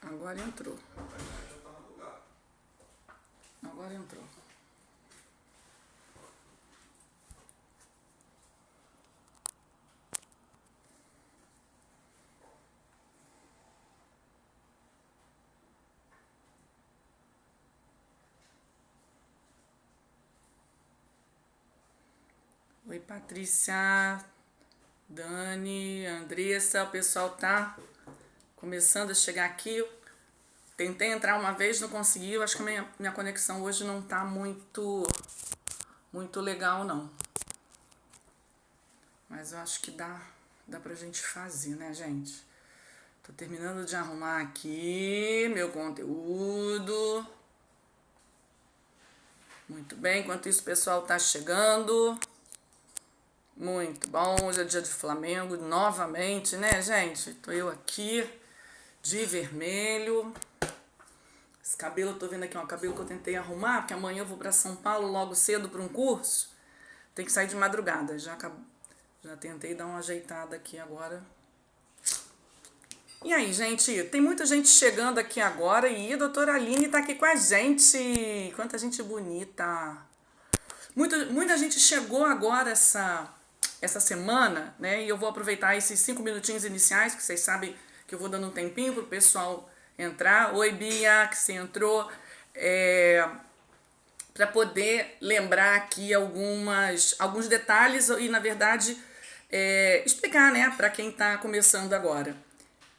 Agora entrou. Agora entrou. Oi, Patrícia, Dani, Andressa, o pessoal tá começando a chegar aqui. Tentei entrar uma vez, não consegui. Eu acho que a minha conexão hoje não tá muito legal, não. Mas eu acho que dá pra gente fazer, né, gente? Tô terminando de arrumar aqui meu conteúdo. Muito bem, enquanto isso o pessoal tá chegando. Muito bom, hoje é dia de Flamengo novamente, né, gente? Tô eu aqui de vermelho. Esse cabelo, eu tô vendo aqui, ó, o cabelo que eu tentei arrumar, porque amanhã eu vou pra São Paulo logo cedo pra um curso. Tem que sair de madrugada. Já tentei dar uma ajeitada aqui agora. E aí, gente? Tem muita gente chegando aqui agora e a doutora Aline tá aqui com a gente. Quanta gente bonita. Muita gente chegou agora essa semana, né? E eu vou aproveitar esses 5 minutinhos iniciais, que vocês sabem que eu vou dando um tempinho pro pessoal entrar. Oi, Bia, que você entrou. Para poder lembrar aqui alguns detalhes e, na verdade, explicar, né, para quem está começando agora.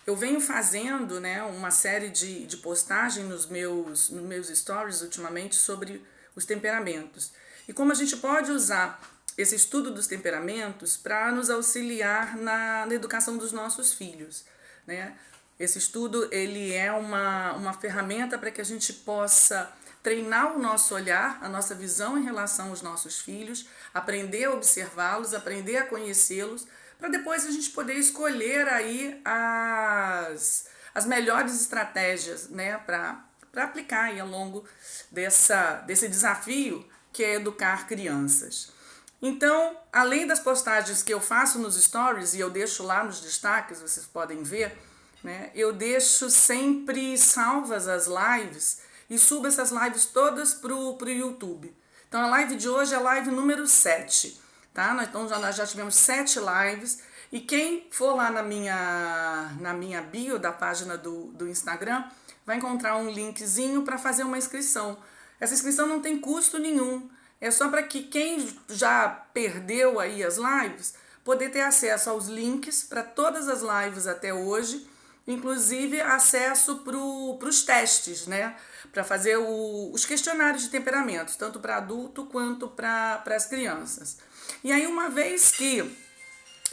Eu venho fazendo, né, uma série de postagem nos meus stories ultimamente sobre os temperamentos. E como a gente pode usar esse estudo dos temperamentos para nos auxiliar na educação dos nossos filhos, né? Esse estudo, ele é uma ferramenta para que a gente possa treinar o nosso olhar, a nossa visão em relação aos nossos filhos, aprender a observá-los, aprender a conhecê-los, para depois a gente poder escolher aí as melhores estratégias, né, para aplicar aí ao longo desse desafio que é educar crianças. Então, além das postagens que eu faço nos stories, e eu deixo lá nos destaques, vocês podem ver, né, eu deixo sempre salvas as lives e subo essas lives todas pro YouTube. Então, a live de hoje é a live número 7, tá? Nós já tivemos 7 lives, e quem for lá na minha bio da página do Instagram vai encontrar um linkzinho para fazer uma inscrição. Essa inscrição não tem custo nenhum, é só para que quem já perdeu aí as lives poder ter acesso aos links para todas as lives até hoje, inclusive acesso para os testes, né? Para fazer os questionários de temperamentos, tanto para adulto quanto para as crianças. E aí, uma vez que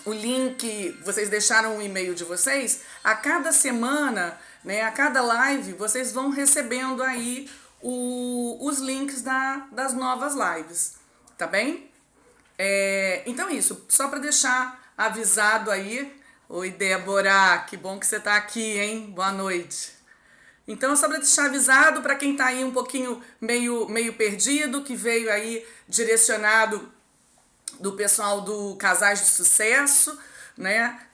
o link, vocês deixaram o e-mail de vocês, a cada semana, né, a cada live, vocês vão recebendo aí os links das novas lives, tá bem? Então isso, só para deixar avisado aí. Oi, Débora, que bom que você tá aqui, hein? Boa noite. Então, só para deixar avisado para quem tá aí um pouquinho meio perdido, que veio aí direcionado do pessoal do Casais de Sucesso, né?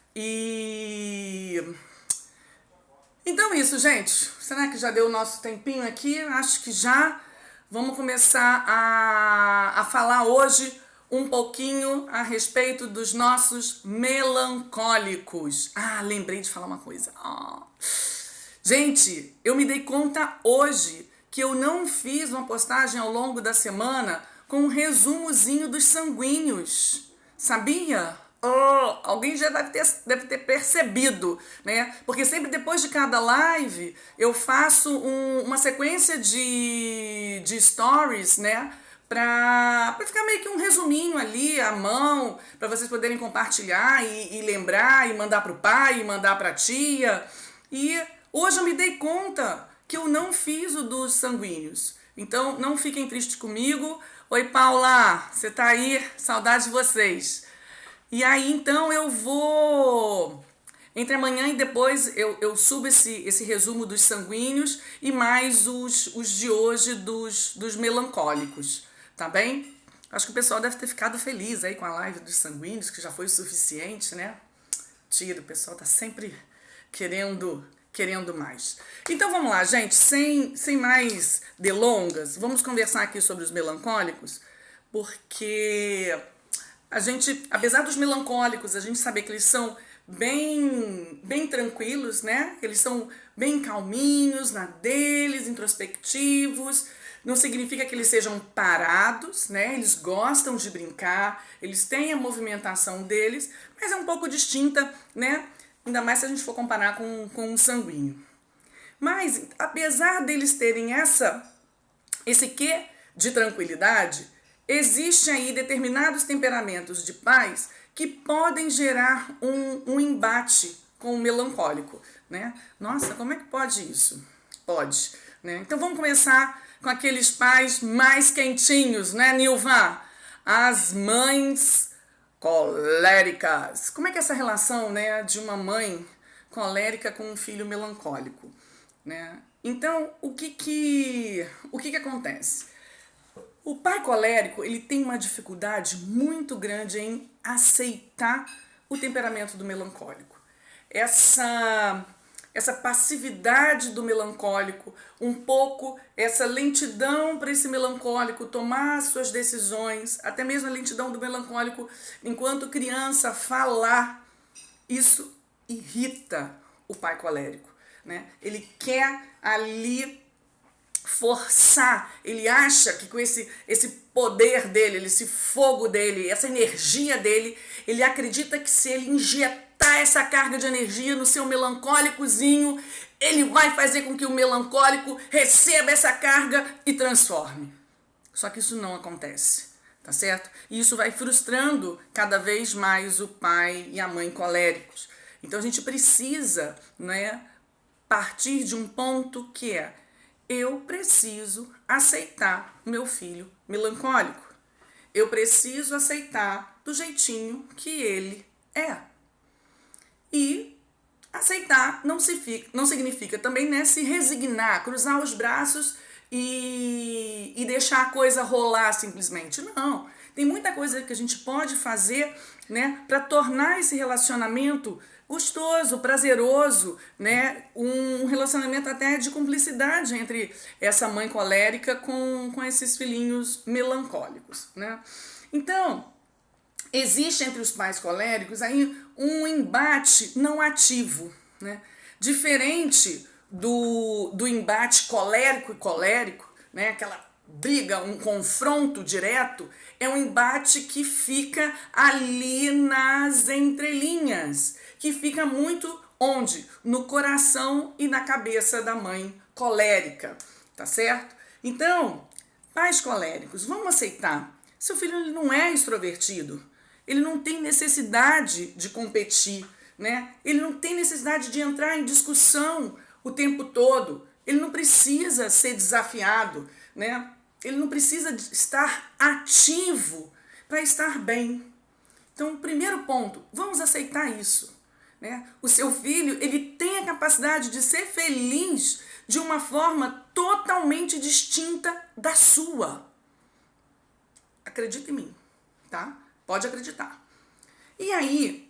Então isso, gente. Será que já deu o nosso tempinho aqui? Acho que já. Vamos começar a falar hoje um pouquinho a respeito dos nossos melancólicos. Lembrei de falar uma coisa. Gente, eu me dei conta hoje que eu não fiz uma postagem ao longo da semana com um resumozinho dos sanguíneos. Sabia? Alguém já deve ter percebido, né? Porque sempre depois de cada live eu faço uma sequência de stories, né? Pra ficar meio que um resuminho ali à mão, para vocês poderem compartilhar e lembrar, e mandar pro pai, e mandar pra tia. E hoje eu me dei conta que eu não fiz o dos sanguíneos. Então não fiquem tristes comigo. Oi, Paula, você tá aí? Saudade de vocês. E aí, então, eu vou... Entre amanhã e depois eu subo esse resumo dos sanguíneos e mais os de hoje dos melancólicos, tá bem? Acho que o pessoal deve ter ficado feliz aí com a live dos sanguíneos, que já foi o suficiente, né? Tira, o pessoal tá sempre querendo querendo mais. Então vamos lá, gente, sem mais delongas, vamos conversar aqui sobre os melancólicos, porque a gente, apesar dos melancólicos, a gente saber que eles são bem tranquilos, né? Eles são bem calminhos na deles, introspectivos. Não significa que eles sejam parados, né? Eles gostam de brincar, eles têm a movimentação deles, mas é um pouco distinta, né? Ainda mais se a gente for comparar com um sanguíneo. Mas, apesar deles terem esse quê de tranquilidade, existem aí determinados temperamentos de pais que podem gerar um embate com o melancólico, né? Nossa, como é que pode isso? Pode, né? Então vamos começar com aqueles pais mais quentinhos, né, Nilva? As mães coléricas. Como é que é essa relação, né, de uma mãe colérica com um filho melancólico, né? Então, o que acontece? O pai colérico, ele tem uma dificuldade muito grande em aceitar o temperamento do melancólico. Essa passividade do melancólico, um pouco essa lentidão para esse melancólico tomar suas decisões, até mesmo a lentidão do melancólico enquanto criança falar, isso irrita o pai colérico, né? Ele quer ali forçar, ele acha que com esse poder dele, esse fogo dele, essa energia dele, ele acredita que se ele injetar essa carga de energia no seu melancólicozinho, ele vai fazer com que o melancólico receba essa carga e transforme. Só que isso não acontece, tá certo? E isso vai frustrando cada vez mais o pai e a mãe coléricos. Então a gente precisa, né, partir de um ponto que é: eu preciso aceitar o meu filho melancólico. Eu preciso aceitar do jeitinho que ele é. E aceitar não significa também, né, se resignar, cruzar os braços e deixar a coisa rolar simplesmente. Não. Tem muita coisa que a gente pode fazer, né, para tornar esse relacionamento gostoso, prazeroso, né? Um relacionamento até de cumplicidade entre essa mãe colérica com esses filhinhos melancólicos, né? Então, existe entre os pais coléricos aí um embate não ativo, né? Diferente do embate colérico e colérico, né? Aquela briga, um confronto direto, é um embate que fica ali nas entrelinhas, que fica muito onde? No coração e na cabeça da mãe colérica, tá certo? Então, pais coléricos, vamos aceitar. Seu filho ele não é extrovertido, ele não tem necessidade de competir, né? Ele não tem necessidade de entrar em discussão o tempo todo, ele não precisa ser desafiado, né? Ele não precisa estar ativo para estar bem. Então, primeiro ponto, vamos aceitar isso, né? O seu filho, ele tem a capacidade de ser feliz de uma forma totalmente distinta da sua. Acredita em mim, tá? Pode acreditar. E aí,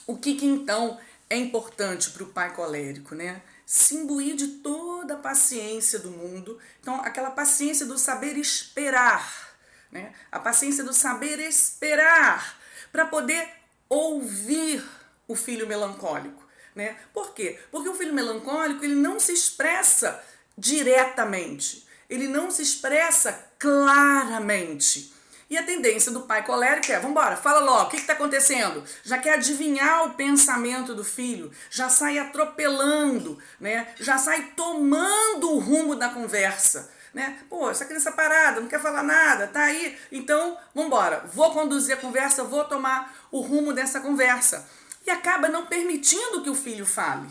o que então é importante para o pai colérico, né? Se imbuir de toda a paciência do mundo. Então, aquela paciência do saber esperar, né? A paciência do saber esperar para poder ouvir o filho melancólico, né? Por quê? Porque o filho melancólico, ele não se expressa diretamente, ele não se expressa claramente. E a tendência do pai colérico é: vambora, fala logo, o que está acontecendo? Já quer adivinhar o pensamento do filho, já sai atropelando, né? Já sai tomando o rumo da conversa, né? Pô, essa criança parada, não quer falar nada, tá aí, então vambora, vou conduzir a conversa, vou tomar o rumo dessa conversa. E acaba não permitindo que o filho fale.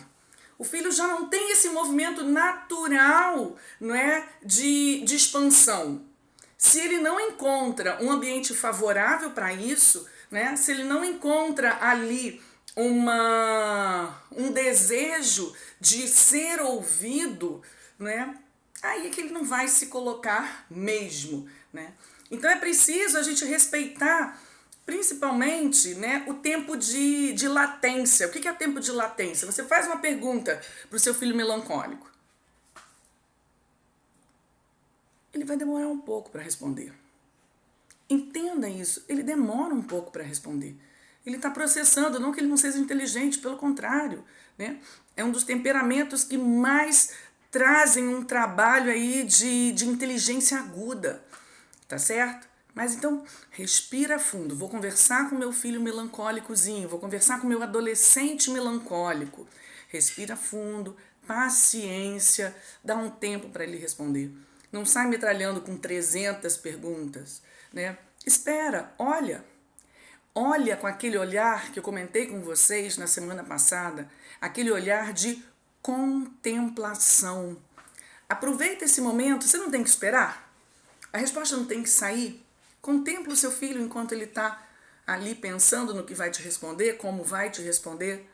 O filho já não tem esse movimento natural, não é, de expansão. Se ele não encontra um ambiente favorável para isso, né? Se ele não encontra ali um desejo de ser ouvido, né? Aí é que ele não vai se colocar mesmo, né? Então é preciso a gente respeitar Principalmente, né, o tempo de latência. O que é tempo de latência? Você faz uma pergunta para o seu filho melancólico. Ele vai demorar um pouco para responder. Entenda isso, ele demora um pouco para responder. Ele está processando, não que ele não seja inteligente, pelo contrário, né? É um dos temperamentos que mais trazem um trabalho aí de inteligência aguda, tá certo? Mas então, respira fundo. Vou conversar com meu filho melancólicozinho, vou conversar com meu adolescente melancólico. Respira fundo, paciência, dá um tempo para ele responder. Não sai metralhando com 300 perguntas, né? Espera, olha. Olha com aquele olhar que eu comentei com vocês na semana passada, aquele olhar de contemplação. Aproveita esse momento, você não tem que esperar. A resposta não tem que sair. Contempla o seu filho enquanto ele está ali pensando no que vai te responder, como vai te responder.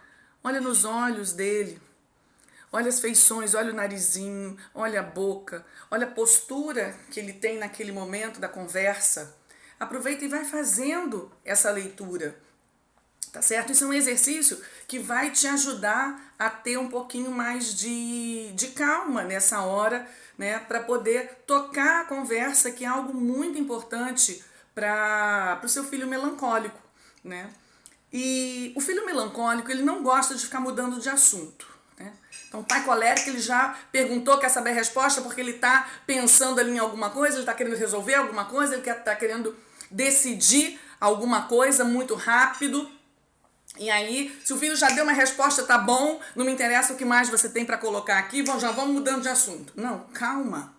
Olha nos olhos dele. Olha as feições, olha o narizinho, olha a boca, olha a postura que ele tem naquele momento da conversa. Aproveita e vai fazendo essa leitura, tá certo? Isso é um exercício que vai te ajudar a ter um pouquinho mais de calma nessa hora, né? Para poder tocar a conversa, que é algo muito importante para o seu filho melancólico, né? E o filho melancólico, ele não gosta de ficar mudando de assunto, né? Então, o pai colérico, ele já perguntou, quer saber a resposta, porque ele está pensando ali em alguma coisa, ele está querendo resolver alguma coisa, ele está querendo decidir alguma coisa muito rápido. E aí, se o filho já deu uma resposta, tá bom, não me interessa o que mais você tem para colocar aqui, já vamos mudando de assunto. Não, calma.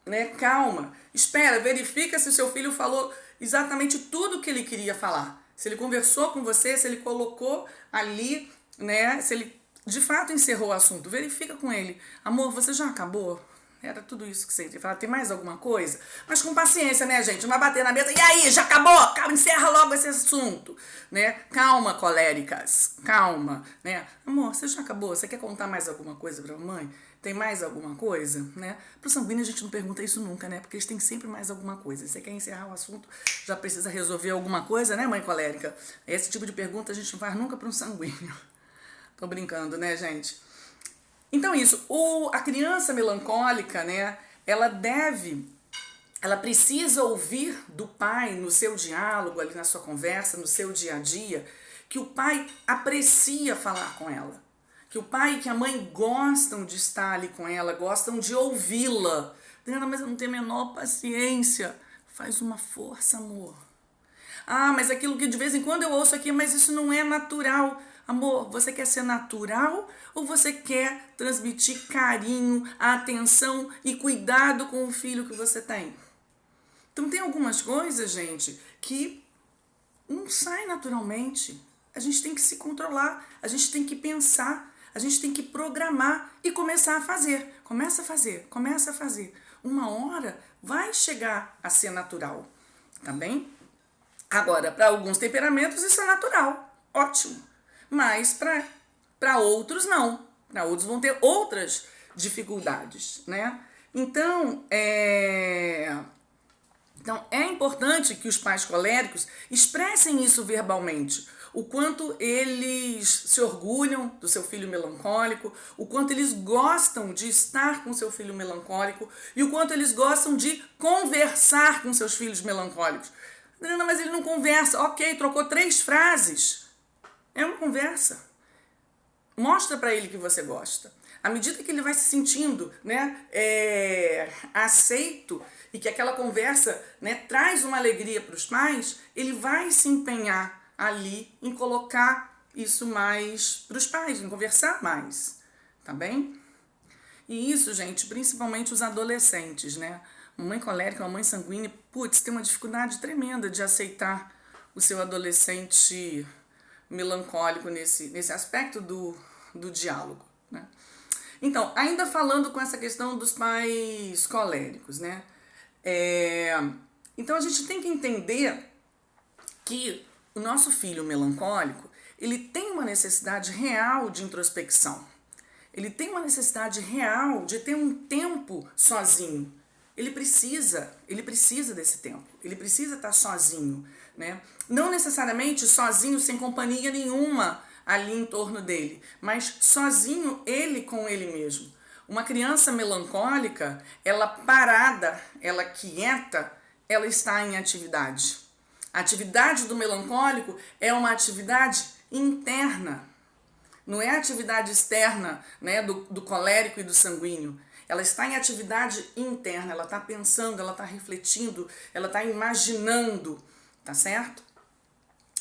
Né? Calma. Espera, verifica se o seu filho falou exatamente tudo o que ele queria falar. Se ele conversou com você, se ele colocou ali, né? Se ele de fato encerrou o assunto. Verifica com ele. Amor, você já acabou? Era tudo isso que você ia falar. Tem mais alguma coisa? Mas com paciência, né, gente? Não vai bater na mesa. E aí, já acabou? Calma, encerra logo esse assunto. Né? Calma, coléricas. Calma. Né? Amor, você já acabou? Você quer contar mais alguma coisa pra mamãe? Tem mais alguma coisa? Né? Pro sanguíneo a gente não pergunta isso nunca, né? Porque eles têm sempre mais alguma coisa. Você quer encerrar o assunto, já precisa resolver alguma coisa, né, mãe colérica? Esse tipo de pergunta a gente não faz nunca para um sanguíneo. Tô brincando, né, gente? Então isso, a criança melancólica, né, ela precisa ouvir do pai no seu diálogo, ali na sua conversa, no seu dia a dia, que o pai aprecia falar com ela. Que o pai e que a mãe gostam de estar ali com ela, gostam de ouvi-la. Mas eu não tenho a menor paciência. Faz uma força, amor. Ah, mas aquilo que de vez em quando eu ouço aqui, mas isso não é natural. Amor, você quer ser natural ou você quer transmitir carinho, atenção e cuidado com o filho que você tem? Então tem algumas coisas, gente, que não saem naturalmente. A gente tem que se controlar, a gente tem que pensar, a gente tem que programar e começar a fazer. Começa a fazer, começa a fazer. Uma hora vai chegar a ser natural, tá bem? Agora, para alguns temperamentos isso é natural, ótimo. Mas para outros não. Para outros vão ter outras dificuldades, né? Então é importante que os pais coléricos expressem isso verbalmente. O quanto eles se orgulham do seu filho melancólico, o quanto eles gostam de estar com seu filho melancólico e o quanto eles gostam de conversar com seus filhos melancólicos. Adriana, mas ele não conversa. Ok, trocou 3 frases. É uma conversa. Mostra para ele que você gosta. À medida que ele vai se sentindo, né, aceito e que aquela conversa, né, traz uma alegria para os pais, ele vai se empenhar ali em colocar isso mais para os pais, em conversar mais. Tá bem? E isso, gente, principalmente os adolescentes, né? Uma mãe colérica, uma mãe sanguínea, putz, tem uma dificuldade tremenda de aceitar o seu adolescente melancólico nesse aspecto do diálogo, né? Então, ainda falando com essa questão dos pais coléricos, né? Então, a gente tem que entender que o nosso filho melancólico, ele tem uma necessidade real de introspecção. Ele tem uma necessidade real de ter um tempo sozinho, ele precisa desse tempo, ele precisa estar sozinho, né? Não necessariamente sozinho, sem companhia nenhuma ali em torno dele, mas sozinho ele com ele mesmo. Uma criança melancólica, ela parada, ela quieta, ela está em atividade. A atividade do melancólico é uma atividade interna, não é a atividade externa, né, do colérico e do sanguíneo. Ela está em atividade interna, ela está pensando, ela está refletindo, ela está imaginando, tá certo?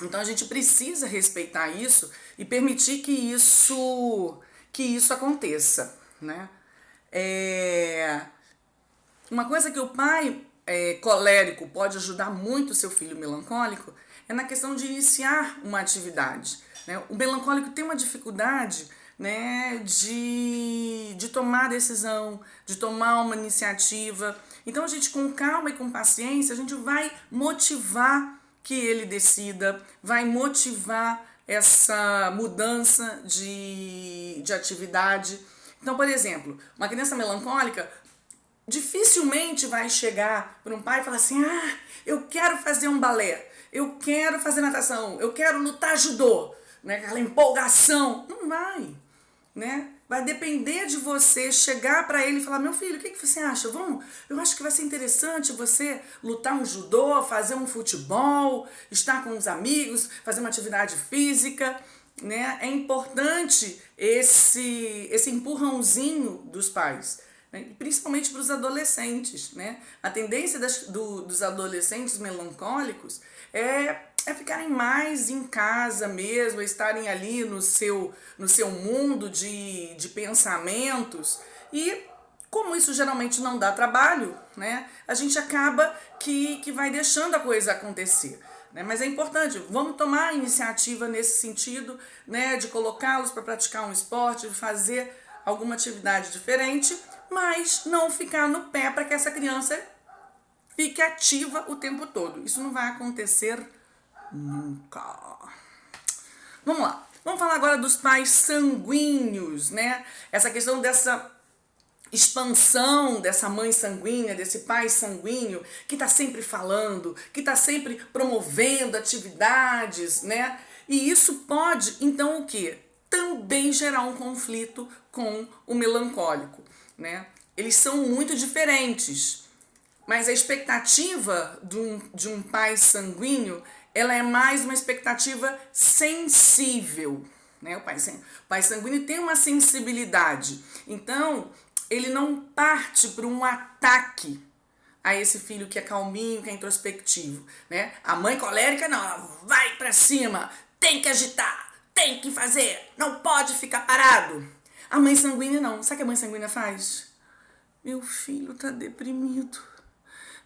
Então a gente precisa respeitar isso e permitir que isso aconteça, né? Uma coisa que o pai colérico pode ajudar muito o seu filho melancólico é na questão de iniciar uma atividade, né? O melancólico tem uma dificuldade, né, de tomar decisão, de tomar uma iniciativa. Então a gente, com calma e com paciência, a gente vai motivar que ele decida, vai motivar essa mudança de atividade. Então, por exemplo, uma criança melancólica dificilmente vai chegar para um pai e falar assim: ah, eu quero fazer um balé, eu quero fazer natação, eu quero lutar judô, né? Aquela empolgação. Não vai, né? Vai depender de você chegar para ele e falar: meu filho, o que você acha? Vamos? Eu acho que vai ser interessante você lutar um judô, fazer um futebol, estar com os amigos, fazer uma atividade física, né? É importante esse empurrãozinho dos pais, né? Principalmente para os adolescentes, né? A tendência dos adolescentes melancólicos é ficarem mais em casa mesmo, estarem ali no seu mundo de pensamentos. E como isso geralmente não dá trabalho, né, a gente acaba que vai deixando a coisa acontecer, né? Mas é importante, vamos tomar a iniciativa nesse sentido, né, de colocá-los para praticar um esporte, de fazer alguma atividade diferente, mas não ficar no pé para que essa criança fique ativa o tempo todo. Isso não vai acontecer nunca. Vamos lá. Vamos falar agora dos pais sanguíneos, né? Essa questão dessa expansão dessa mãe sanguínea, desse pai sanguíneo, que está sempre falando, que está sempre promovendo atividades, né? E isso pode, então, o quê? Também gerar um conflito com o melancólico, né? Eles são muito diferentes, mas a expectativa de um pai sanguíneo, ela é mais uma expectativa sensível, né? O pai sanguíneo tem uma sensibilidade. Então, ele não parte para um ataque a esse filho que é calminho, que é introspectivo, né? A mãe colérica não, ela vai para cima, tem que agitar, tem que fazer, não pode ficar parado. A mãe sanguínea não. Sabe o que a mãe sanguínea faz? Meu filho tá deprimido.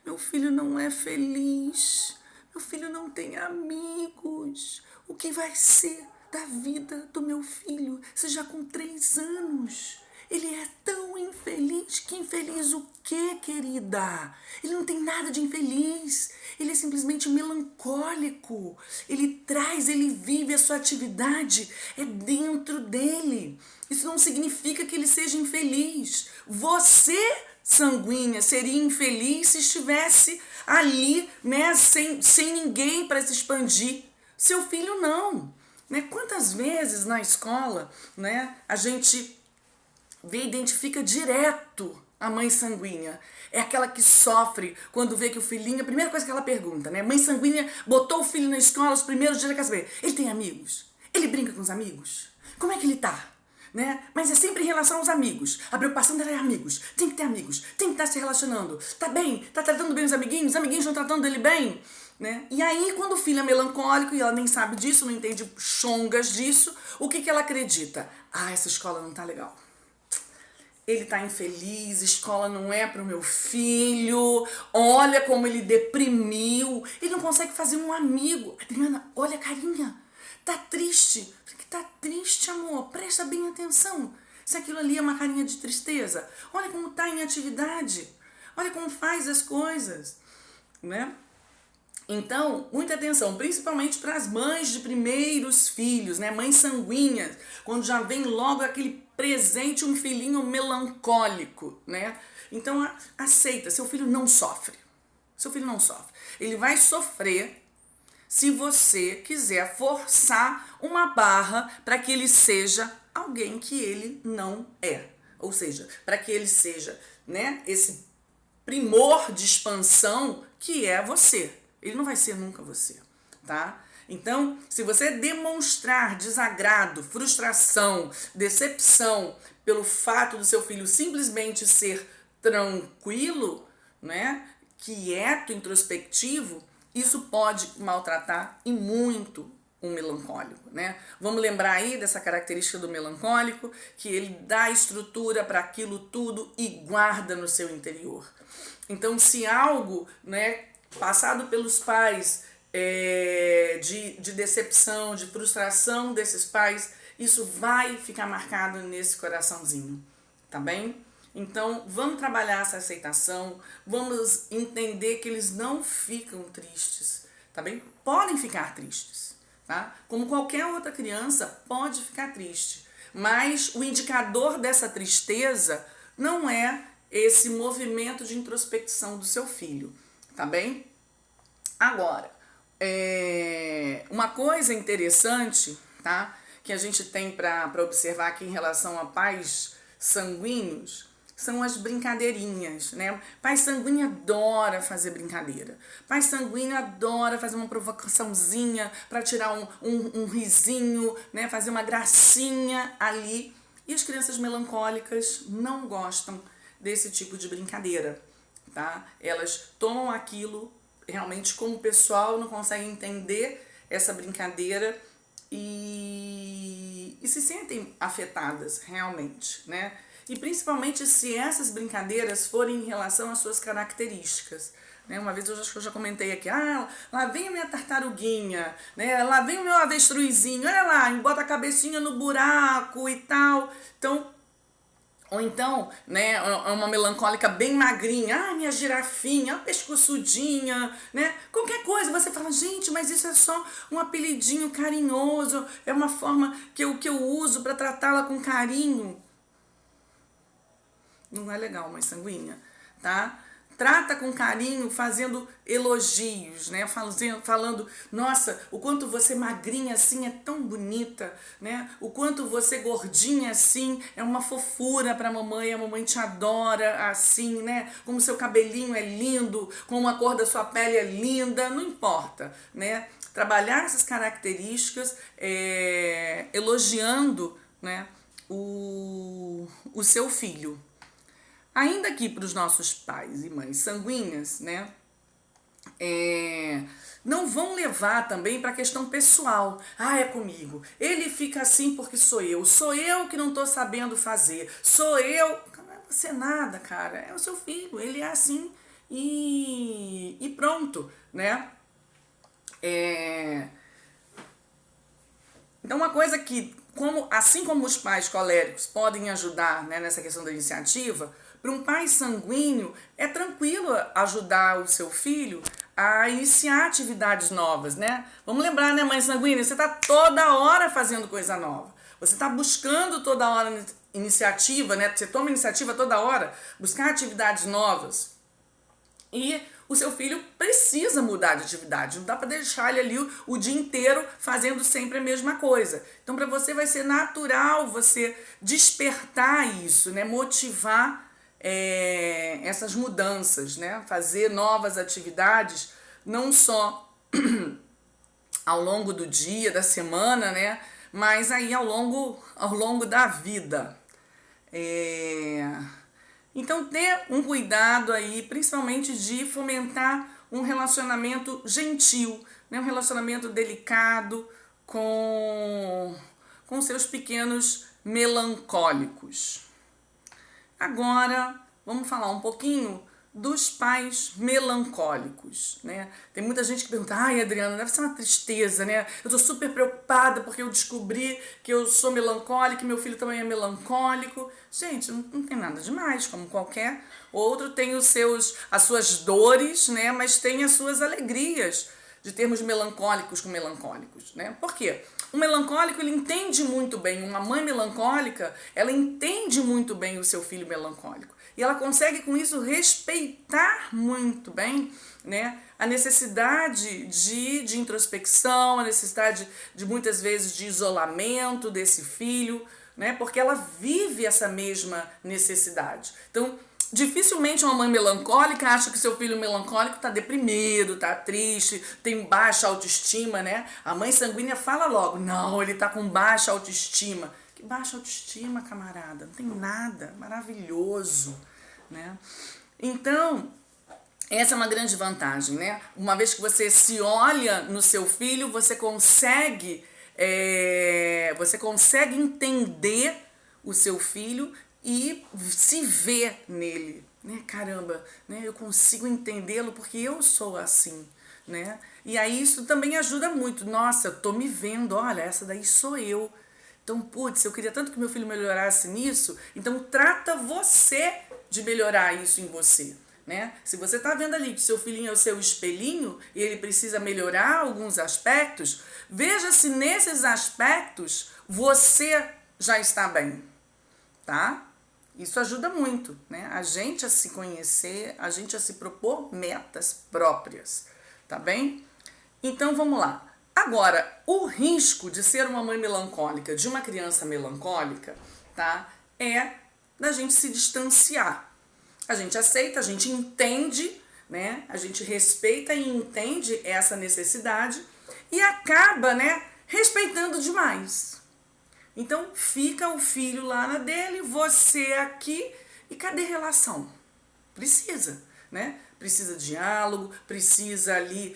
Meu filho não é feliz. Meu filho não tem amigos. O que vai ser da vida do meu filho? Você já com 3 anos. Ele é tão infeliz. Que infeliz o quê, querida? Ele não tem nada de infeliz. Ele é simplesmente melancólico. Ele vive a sua atividade. É dentro dele. Isso não significa que ele seja infeliz. Você, sanguínea, seria infeliz se estivesse ali, né, sem ninguém para se expandir. Seu filho não, né? Quantas vezes na escola, né, a gente identifica direto a mãe sanguínea? É aquela que sofre quando vê que o filhinho, a primeira coisa que ela pergunta, né? Mãe sanguínea botou o filho na escola os primeiros dias da casa dele. Ele tem amigos? Ele brinca com os amigos? Como é que ele tá? Né? Mas é sempre em relação aos amigos. A preocupação dela é amigos. Tem que ter amigos. Tem que estar se relacionando. Tá bem? Tá tratando bem os amiguinhos? Os amiguinhos estão tratando ele bem? Né? E aí, quando o filho é melancólico e ela nem sabe disso, não entende chongas disso, o que ela acredita? Ah, essa escola não tá legal. Ele tá infeliz, escola não é pro meu filho, olha como ele deprimiu, ele não consegue fazer um amigo. Adriana, olha a carinha, tá triste. Tá triste, amor, presta bem atenção. Se aquilo ali é uma carinha de tristeza, olha como tá em atividade, olha como faz as coisas, né? Então, muita atenção, principalmente para as mães de primeiros filhos, né? Mães sanguíneas, quando já vem logo aquele presente, um filhinho melancólico, né? Então, aceita, seu filho não sofre. Seu filho não sofre. Ele vai sofrer se você quiser forçar uma barra para que ele seja alguém que ele não é. Ou seja, para que ele seja, né, esse primor de expansão que é você. Ele não vai ser nunca você, tá? Então, se você demonstrar desagrado, frustração, decepção pelo fato do seu filho simplesmente ser tranquilo, né, quieto, introspectivo, isso pode maltratar e muito um melancólico, né? Vamos lembrar aí dessa característica do melancólico, que ele dá estrutura para aquilo tudo e guarda no seu interior. Então, se algo, né, passado pelos pais, de decepção, de frustração desses pais, isso vai ficar marcado nesse coraçãozinho, tá bem? Então, vamos trabalhar essa aceitação, vamos entender que eles não ficam tristes, tá bem? Podem ficar tristes, tá? Como qualquer outra criança pode ficar triste, mas o indicador dessa tristeza não é esse movimento de introspecção do seu filho, tá bem? Agora, uma coisa interessante, tá? Que a gente tem para observar aqui em relação a pais sanguíneos são as brincadeirinhas, né? Pai sanguíneo adora fazer brincadeira. Pai sanguíneo adora fazer uma provocaçãozinha para tirar um risinho, né? Fazer uma gracinha ali. E as crianças melancólicas não gostam desse tipo de brincadeira, tá? Elas tomam aquilo realmente como pessoal, não conseguem entender essa brincadeira e se sentem afetadas realmente, né? E principalmente se essas brincadeiras forem em relação às suas características, né? Uma vez eu já comentei aqui, lá vem a minha tartaruguinha, né? Lá vem o meu avestruzinho, olha lá, bota a cabecinha no buraco e tal. Então, ou então, né, uma melancólica bem magrinha, minha girafinha, pescoçudinha, né? Qualquer coisa, você fala, gente, mas isso é só um apelidinho carinhoso, é uma forma que eu uso para tratá-la com carinho. Não é legal, mãe sanguínea, tá? Trata com carinho, fazendo elogios, né? Falando, nossa, o quanto você magrinha assim é tão bonita, né? O quanto você gordinha assim é uma fofura pra mamãe, a mamãe te adora assim, né? Como seu cabelinho é lindo, como a cor da sua pele é linda, não importa, né? Trabalhar essas características, elogiando, né, o seu filho. Ainda aqui para os nossos pais e mães sanguíneas, né, não vão levar também para a questão pessoal. É comigo. Ele fica assim porque sou eu. Sou eu que não estou sabendo fazer. Sou eu. Não é você nada, cara. É o seu filho. Ele é assim e pronto, né? Então, uma coisa que, assim como os pais coléricos podem ajudar, né, nessa questão da iniciativa, para um pai sanguíneo é tranquilo ajudar o seu filho a iniciar atividades novas, né? Vamos lembrar, né, mãe sanguínea? Você está toda hora fazendo coisa nova. Você está buscando toda hora iniciativa, né? Você toma iniciativa toda hora, buscar atividades novas. E o seu filho precisa mudar de atividade. Não dá para deixar ele ali o dia inteiro fazendo sempre a mesma coisa. Então, para você vai ser natural você despertar isso, né? Motivar essas mudanças, né? Fazer novas atividades, não só ao longo do dia, da semana, né? Mas aí ao longo da vida. Então, ter um cuidado aí, principalmente de fomentar um relacionamento gentil, né? Um relacionamento delicado com seus pequenos melancólicos. Agora, vamos falar um pouquinho dos pais melancólicos, né? Tem muita gente que pergunta, Adriana, deve ser uma tristeza, né? Eu tô super preocupada porque eu descobri que eu sou melancólica e meu filho também é melancólico. Gente, não tem nada demais, como qualquer outro tem as suas dores, né? Mas tem as suas alegrias. de termos melancólicos com melancólicos, né? Por quê? O melancólico, ele entende muito bem, uma mãe melancólica, ela entende muito bem o seu filho melancólico. E ela consegue, com isso, respeitar muito bem, né, a necessidade de introspecção, a necessidade de, muitas vezes, de isolamento desse filho, né, porque ela vive essa mesma necessidade. Então, dificilmente uma mãe melancólica acha que seu filho melancólico está deprimido, está triste, tem baixa autoestima, né? A mãe sanguínea fala logo, não, ele está com baixa autoestima. Que baixa autoestima, camarada? Não tem nada, maravilhoso, né? Então, essa é uma grande vantagem, né? Uma vez que você se olha no seu filho, você consegue entender o seu filho e se ver nele, né? Caramba, né? Eu consigo entendê-lo porque eu sou assim, né? E aí isso também ajuda muito. Nossa, eu tô me vendo, olha, essa daí sou eu. Então, putz, eu queria tanto que meu filho melhorasse nisso, então trata você de melhorar isso em você, né? Se você tá vendo ali que seu filhinho é o seu espelhinho e ele precisa melhorar alguns aspectos, veja se nesses aspectos você já está bem, tá? Isso ajuda muito, né? A gente a se conhecer, a gente a se propor metas próprias, tá bem? Então vamos lá. Agora, o risco de ser uma mãe melancólica, de uma criança melancólica, tá? É da gente se distanciar. A gente aceita, a gente entende, né? A gente respeita e entende essa necessidade e acaba, né, respeitando demais. Então fica o filho lá na dele, você aqui, e cadê relação? Precisa, né? Precisa de diálogo, precisa ali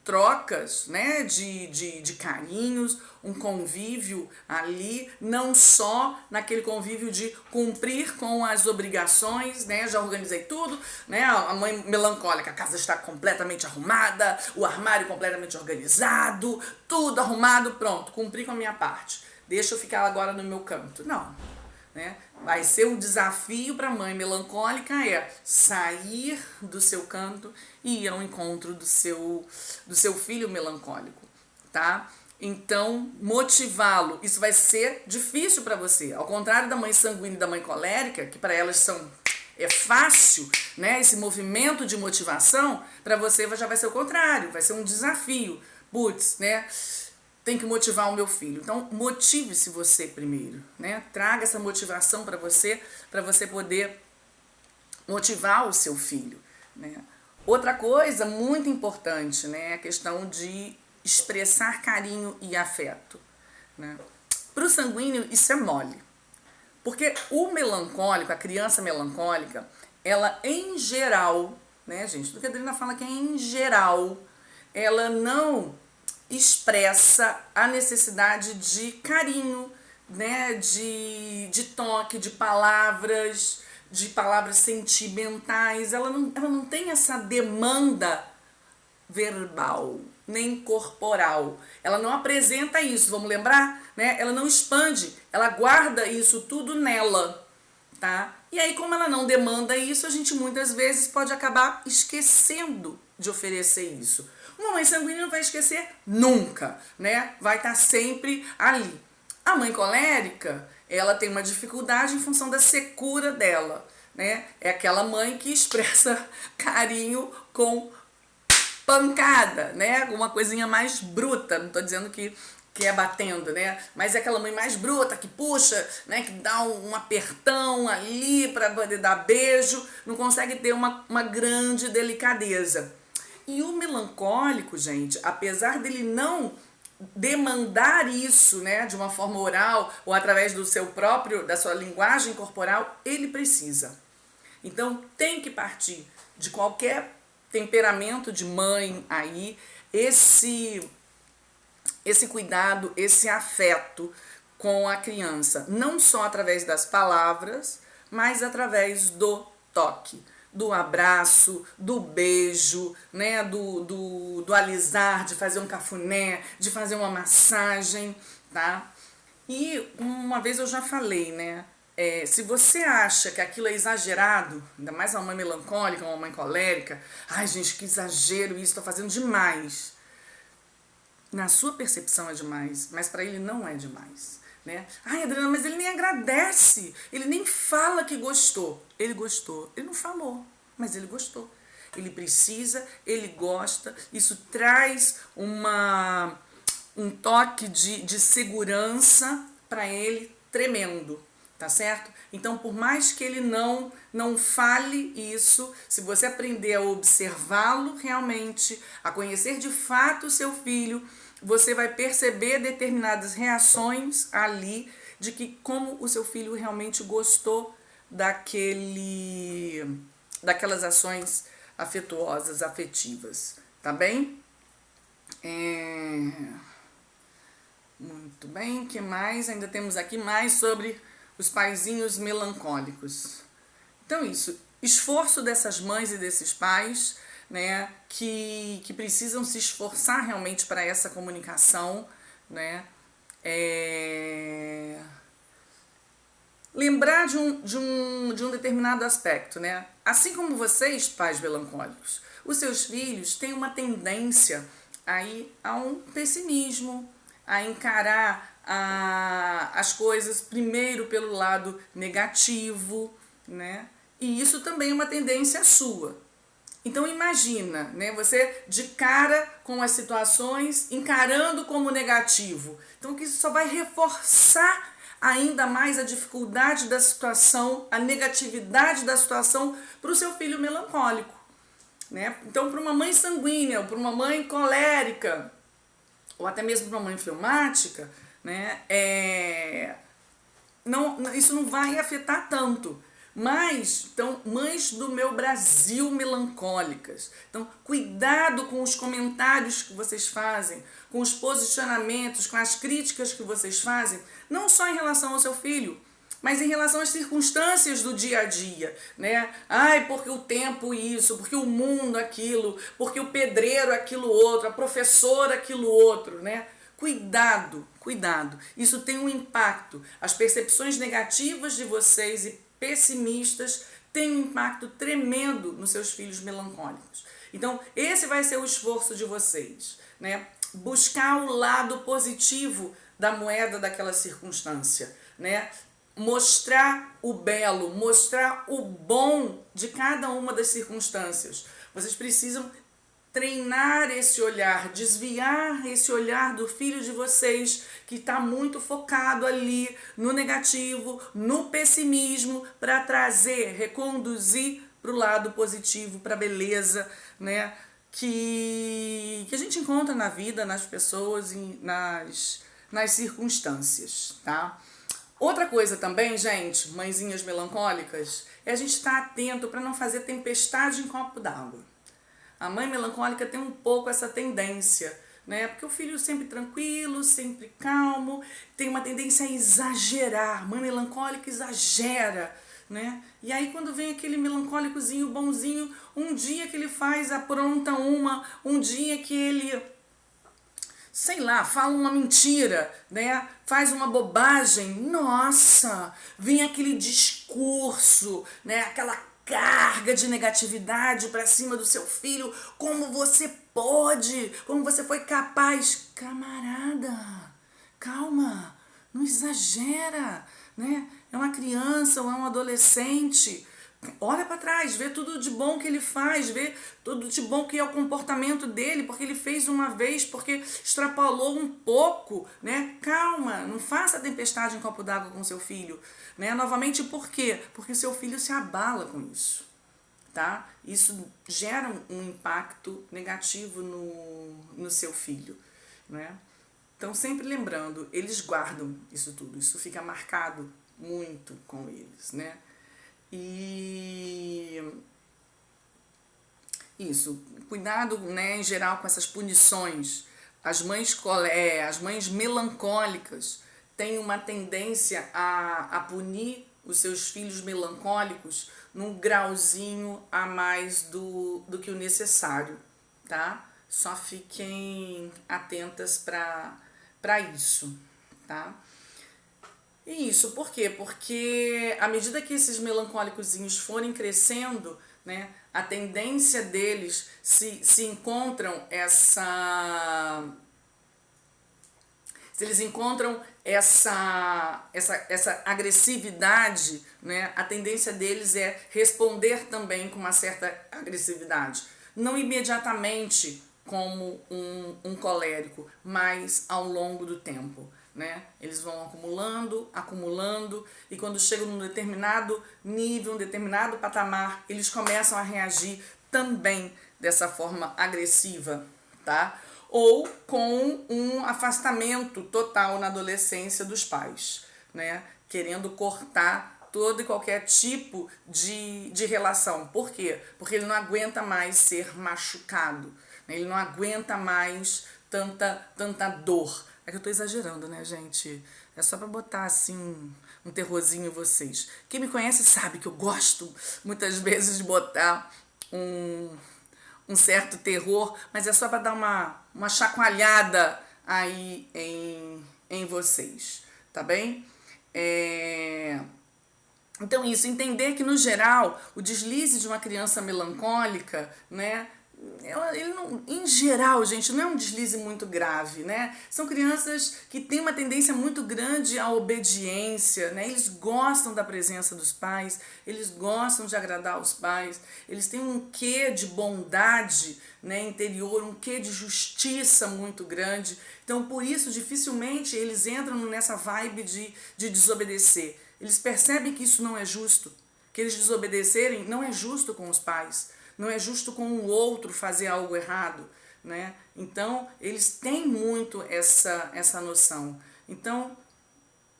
trocas, né, de carinhos, um convívio ali, não só naquele convívio de cumprir com as obrigações, né, já organizei tudo, né, a mãe melancólica, a casa está completamente arrumada, o armário completamente organizado, tudo arrumado, pronto, cumpri com a minha parte, deixa eu ficar agora no meu canto. Não, né? Vai ser um desafio para a mãe melancólica sair do seu canto e ir ao encontro do seu filho melancólico, tá? Então, motivá-lo, isso vai ser difícil para você. Ao contrário da mãe sanguínea e da mãe colérica, que para elas é fácil, né? Esse movimento de motivação, para você já vai ser o contrário, vai ser um desafio. Putz, né? Tem que motivar o meu filho. Então, motive-se você primeiro, né? Traga essa motivação para você poder motivar o seu filho, né? Outra coisa muito importante, né, é a questão de expressar carinho e afeto, né? Para o sanguíneo, isso é mole. Porque o melancólico, a criança melancólica, ela em geral, né, gente? Do que a Adriana fala que é em geral, ela não expressa a necessidade de carinho, né, de toque, de palavras sentimentais. Ela não tem essa demanda verbal, nem corporal. Ela não apresenta isso, vamos lembrar? Né? Ela não expande, ela guarda isso tudo nela, tá? E aí, como ela não demanda isso, a gente muitas vezes pode acabar esquecendo de oferecer isso. Uma mãe sanguínea não vai esquecer nunca, né? Vai estar sempre ali. A mãe colérica, ela tem uma dificuldade em função da secura dela, né? É aquela mãe que expressa carinho com pancada, né? Uma coisinha mais bruta, não tô dizendo que é batendo, né? Mas é aquela mãe mais bruta, que puxa, né? Que dá um apertão ali para poder dar beijo, não consegue ter uma grande delicadeza. E o melancólico, gente, apesar dele não demandar isso, né, de uma forma oral ou através da sua linguagem corporal, ele precisa. Então, tem que partir de qualquer temperamento de mãe aí, esse cuidado, esse afeto com a criança, não só através das palavras, mas através do toque, do abraço, do beijo, né, do alisar, de fazer um cafuné, de fazer uma massagem, tá? E uma vez eu já falei, né, se você acha que aquilo é exagerado, ainda mais uma mãe melancólica, uma mãe colérica, ai gente, que exagero isso, tô fazendo demais. Na sua percepção é demais, mas para ele não é demais, né? Ai, Adriana, mas ele nem agradece, ele nem fala que gostou. Ele gostou, ele não falou, mas ele gostou. Ele precisa, ele gosta, isso traz um toque de segurança para ele tremendo, tá certo? Então, por mais que ele não fale isso, se você aprender a observá-lo realmente, a conhecer de fato o seu filho, você vai perceber determinadas reações ali de que como o seu filho realmente gostou daquelas ações afetuosas, afetivas, tá bem? Muito bem, o que mais? Ainda temos aqui mais sobre os paizinhos melancólicos. Então isso, esforço dessas mães e desses pais, né, que precisam se esforçar realmente para essa comunicação, né, lembrar de um determinado aspecto, né? Assim como vocês, pais melancólicos, os seus filhos têm uma tendência aí a um pessimismo, a encarar as coisas primeiro pelo lado negativo, né? E isso também é uma tendência sua. Então imagina, né, você de cara com as situações, encarando como negativo. Então que isso só vai reforçar ainda mais a dificuldade da situação, a negatividade da situação para o seu filho melancólico, né? Então, para uma mãe sanguínea, ou para uma mãe colérica, ou até mesmo para uma mãe fleumática, né, isso não vai afetar tanto. Mas, então, mães do meu Brasil melancólicas, então, cuidado com os comentários que vocês fazem, com os posicionamentos, com as críticas que vocês fazem, não só em relação ao seu filho, mas em relação às circunstâncias do dia a dia, né? Ai, porque o tempo isso, porque o mundo aquilo, porque o pedreiro aquilo outro, a professora aquilo outro, né? Cuidado, cuidado. Isso tem um impacto. As percepções negativas de vocês e pessimistas têm um impacto tremendo nos seus filhos melancólicos. Então, esse vai ser o esforço de vocês, né? Buscar o lado positivo da moeda daquela circunstância, né? Mostrar o belo, mostrar o bom de cada uma das circunstâncias. Vocês precisam treinar esse olhar, desviar esse olhar do filho de vocês que está muito focado ali no negativo, no pessimismo, para trazer, reconduzir para o lado positivo, para a beleza, né, que a gente encontra na vida, nas pessoas e nas circunstâncias, tá? Outra coisa também, gente, mãezinhas melancólicas, é a gente estar atento para não fazer tempestade em copo d'água. A mãe melancólica tem um pouco essa tendência, né? Porque o filho sempre tranquilo, sempre calmo, tem uma tendência a exagerar. A mãe melancólica exagera, né? E aí quando vem aquele melancólicozinho bonzinho, um dia que ele apronta um dia que ele, sei lá, fala uma mentira, né? Faz uma bobagem, nossa, vem aquele discurso, né? Aquela carga de negatividade para cima do seu filho. Como você pode? Como você foi capaz? Camarada, calma, não exagera, né? É uma criança ou é um adolescente. Olha para trás, vê tudo de bom que ele faz, vê tudo de bom que é o comportamento dele, porque ele fez uma vez, porque extrapolou um pouco, né? Calma, não faça tempestade em copo d'água com seu filho, né? Novamente, por quê? Porque seu filho se abala com isso, tá? Isso gera um impacto negativo no seu filho, né? Então, sempre lembrando, eles guardam isso tudo, isso fica marcado muito com eles, né? E isso, cuidado, né, em geral com essas punições. As mães melancólicas têm uma tendência a punir os seus filhos melancólicos num grauzinho a mais do que o necessário, tá? Só fiquem atentas para isso, tá? E isso, por quê? Porque à medida que esses melancólicozinhos forem crescendo, né, a tendência deles se encontram se eles encontram essa agressividade, né, a tendência deles é responder também com uma certa agressividade. Não imediatamente como um colérico, mas ao longo do tempo, né? Eles vão acumulando, e quando chegam num determinado nível, um determinado patamar, eles começam a reagir também dessa forma agressiva, tá? Ou com um afastamento total na adolescência dos pais, né? Querendo cortar todo e qualquer tipo de relação. Por quê? Porque ele não aguenta mais ser machucado, né? Ele não aguenta mais tanta dor. É que eu tô exagerando, né, gente? É só pra botar, assim, um terrorzinho em vocês. Quem me conhece sabe que eu gosto, muitas vezes, de botar um certo terror, mas é só para dar uma chacoalhada aí em vocês, tá bem? Então isso, entender que no geral o deslize de uma criança melancólica, né? Ele não, em geral, gente, não é um deslize muito grave, né? São crianças que têm uma tendência muito grande à obediência, né? Eles gostam da presença dos pais, eles gostam de agradar os pais, eles têm um quê de bondade, né, interior, um quê de justiça muito grande. Então, por isso, dificilmente eles entram nessa vibe de desobedecer. Eles percebem que isso não é justo, que eles desobedecerem não é justo com os pais, não é justo com o outro fazer algo errado, né? Então, eles têm muito essa noção. Então,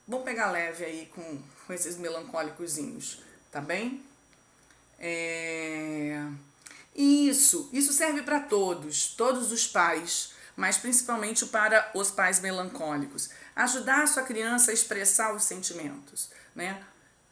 vamos pegar leve aí com esses melancólicozinhos, tá bem? Isso serve para todos os pais, mas principalmente para os pais melancólicos. Ajudar a sua criança a expressar os sentimentos, né?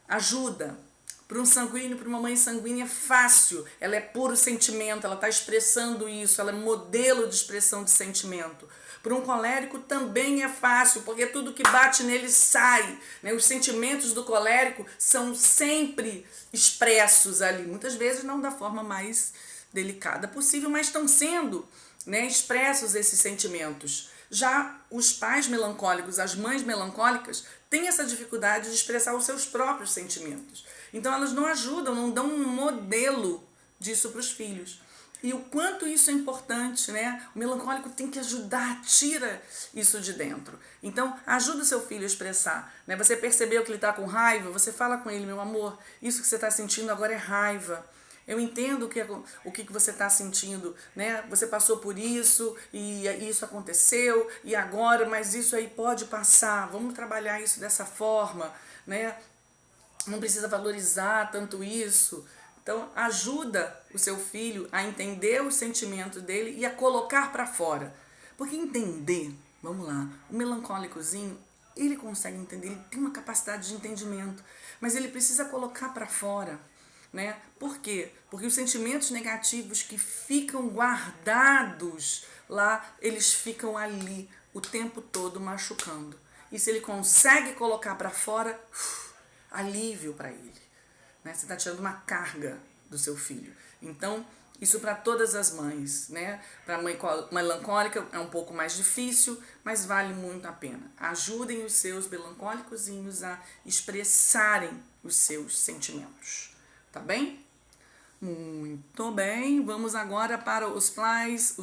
Ajuda. Para um sanguíneo, para uma mãe sanguínea é fácil, ela é puro sentimento, ela está expressando isso, ela é modelo de expressão de sentimento. Para um colérico também é fácil, porque tudo que bate nele sai, né? Os sentimentos do colérico são sempre expressos ali, muitas vezes não da forma mais delicada possível, mas estão sendo, né, expressos esses sentimentos. Já os pais melancólicos, as mães melancólicas, têm essa dificuldade de expressar os seus próprios sentimentos. Então elas não ajudam, não dão um modelo disso para os filhos. E o quanto isso é importante, né? O melancólico tem que ajudar, tira isso de dentro. Então, ajuda o seu filho a expressar, né? Você percebeu que ele está com raiva? Você fala com ele, meu amor, isso que você está sentindo agora é raiva. Eu entendo o que você está sentindo, né? Você passou por isso e isso aconteceu e agora, mas isso aí pode passar. Vamos trabalhar isso dessa forma, né? Não precisa valorizar tanto isso. Então, ajuda o seu filho a entender os sentimentos dele e a colocar para fora. Porque entender, vamos lá, o melancólicozinho, ele consegue entender, ele tem uma capacidade de entendimento, mas ele precisa colocar para fora, né? Por quê? Porque os sentimentos negativos que ficam guardados lá, eles ficam ali o tempo todo machucando. E se ele consegue colocar para fora, alívio para ele, né? Você está tirando uma carga do seu filho. Então, isso para todas as mães, né? Para a mãe melancólica é um pouco mais difícil, mas vale muito a pena. Ajudem os seus melancólicozinhos a expressarem os seus sentimentos, tá bem? Muito bem, vamos agora para os pais